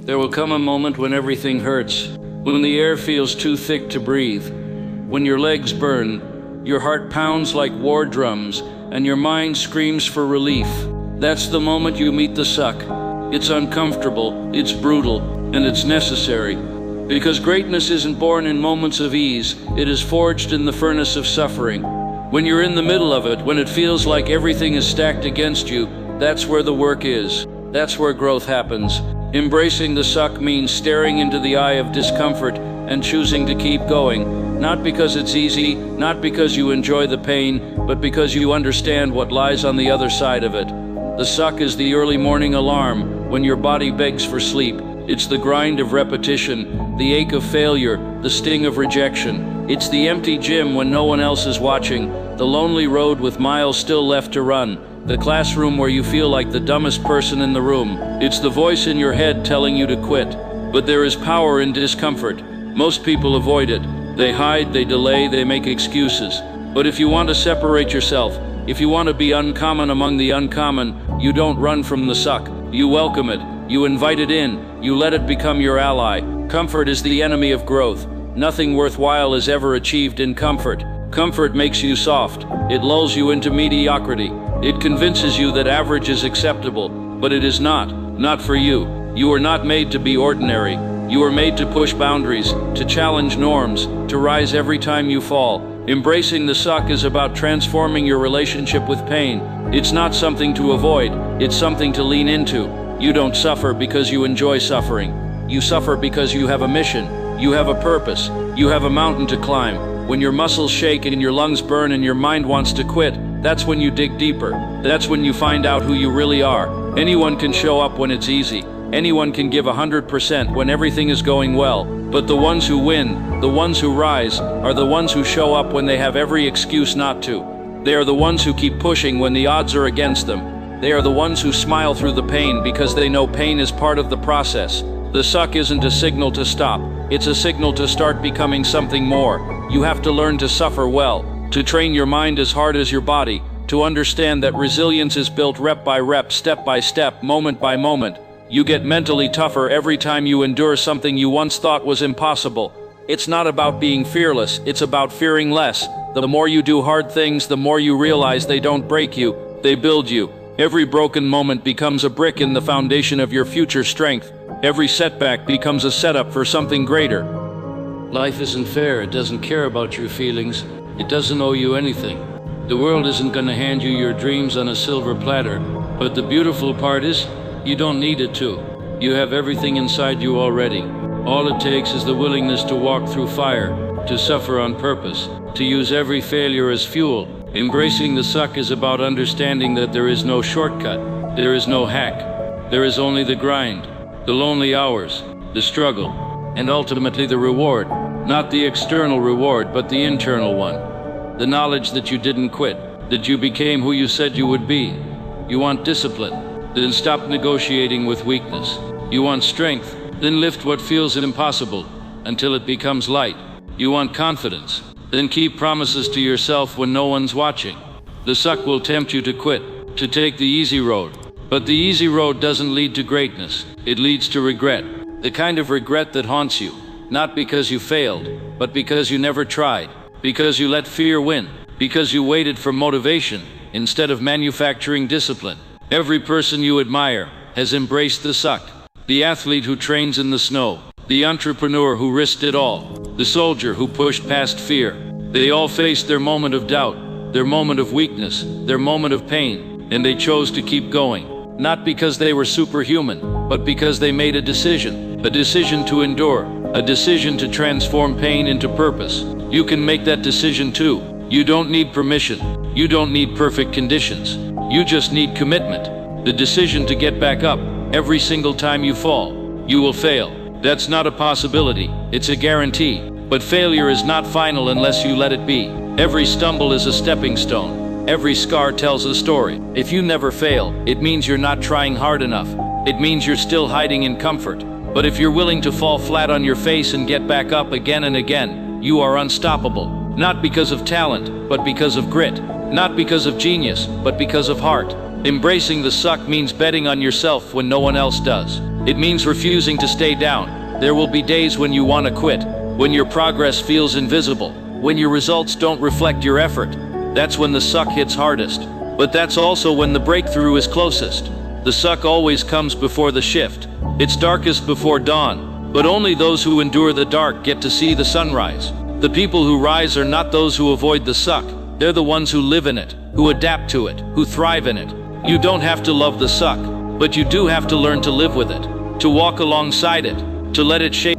There will come a moment when everything hurts, when the air feels too thick to breathe, when your legs burn, your heart pounds like war drums, and your mind screams for relief. That's the moment you meet the suck. It's uncomfortable, it's brutal, and it's necessary. Because greatness isn't born in moments of ease, it is forged in the furnace of suffering. When you're in the middle of it, when it feels like everything is stacked against you, that's where the work is. That's where growth happens. Embracing the suck means staring into the eye of discomfort and choosing to keep going. Not because it's easy, not because you enjoy the pain, but because you understand what lies on the other side of it. The suck is the early morning alarm when your body begs for sleep. It's the grind of repetition, the ache of failure, the sting of rejection. It's the empty gym when no one else is watching, the lonely road with miles still left to run, the classroom where you feel like the dumbest person in the room. It's the voice in your head telling you to quit. But there is power in discomfort. Most people avoid it. They hide, they delay, they make excuses. But if you want to separate yourself, if you want to be uncommon among the uncommon, you don't run from the suck. You welcome it. You invite it in. You let it become your ally. Comfort is the enemy of growth. Nothing worthwhile is ever achieved in comfort. Comfort makes you soft. It lulls you into mediocrity. It convinces you that average is acceptable, but it is not. Not for you. You are not made to be ordinary. You are made to push boundaries, to challenge norms, to rise every time you fall. Embracing the suck is about transforming your relationship with pain. It's not something to avoid, it's something to lean into. You don't suffer because you enjoy suffering. You suffer because you have a mission. You have a purpose. You have a mountain to climb. When your muscles shake and your lungs burn and your mind wants to quit, that's when you dig deeper. That's when you find out who you really are. Anyone can show up when it's easy. Anyone can give 100% when everything is going well. But the ones who win, the ones who rise, are the ones who show up when they have every excuse not to. They are the ones who keep pushing when the odds are against them. They are the ones who smile through the pain because they know pain is part of the process. The suck isn't a signal to stop. It's a signal to start becoming something more. You have to learn to suffer well, to train your mind as hard as your body, to understand that resilience is built rep by rep, step by step, moment by moment. You get mentally tougher every time you endure something you once thought was impossible. It's not about being fearless, it's about fearing less. The more you do hard things, the more you realize they don't break you, they build you. Every broken moment becomes a brick in the foundation of your future strength. Every setback becomes a setup for something greater. Life isn't fair. It doesn't care about your feelings. It doesn't owe you anything. The world isn't going to hand you your dreams on a silver platter. But the beautiful part is, you don't need it to. You have everything inside you already. All it takes is the willingness to walk through fire, to suffer on purpose, to use every failure as fuel. Embracing the suck is about understanding that there is no shortcut, there is no hack. There is only the grind, the lonely hours, the struggle, and ultimately the reward. Not the external reward, but the internal one. The knowledge that you didn't quit, that you became who you said you would be. You want discipline, then stop negotiating with weakness. You want strength, then lift what feels impossible until it becomes light. You want confidence, then keep promises to yourself when no one's watching. The suck will tempt you to quit, to take the easy road. But the easy road doesn't lead to greatness. It leads to regret. The kind of regret that haunts you, not because you failed, but because you never tried, because you let fear win, because you waited for motivation instead of manufacturing discipline. Every person you admire has embraced the suck. The athlete who trains in the snow, the entrepreneur who risked it all, the soldier who pushed past fear. They all faced their moment of doubt, their moment of weakness, their moment of pain, and they chose to keep going. Not because they were superhuman, but because they made a decision to endure, a decision to transform pain into purpose. You can make that decision too. You don't need permission. You don't need perfect conditions. You just need commitment. The decision to get back up every single time you fall. You will fail. That's not a possibility, it's a guarantee. But failure is not final unless you let it be. Every stumble is a stepping stone. Every scar tells a story. If you never fail, it means you're not trying hard enough. It means you're still hiding in comfort. But if you're willing to fall flat on your face and get back up again and again, you are unstoppable. Not because of talent, but because of grit. Not because of genius, but because of heart. Embracing the suck means betting on yourself when no one else does. It means refusing to stay down. There will be days when you want to quit, when your progress feels invisible, when your results don't reflect your effort. That's when the suck hits hardest. But that's also when the breakthrough is closest. The suck always comes before the shift. It's darkest before dawn, but only those who endure the dark get to see the sunrise. The people who rise are not those who avoid the suck. They're the ones who live in it, who adapt to it, who thrive in it. You don't have to love the suck, but you do have to learn to live with it, to walk alongside it, to let it shape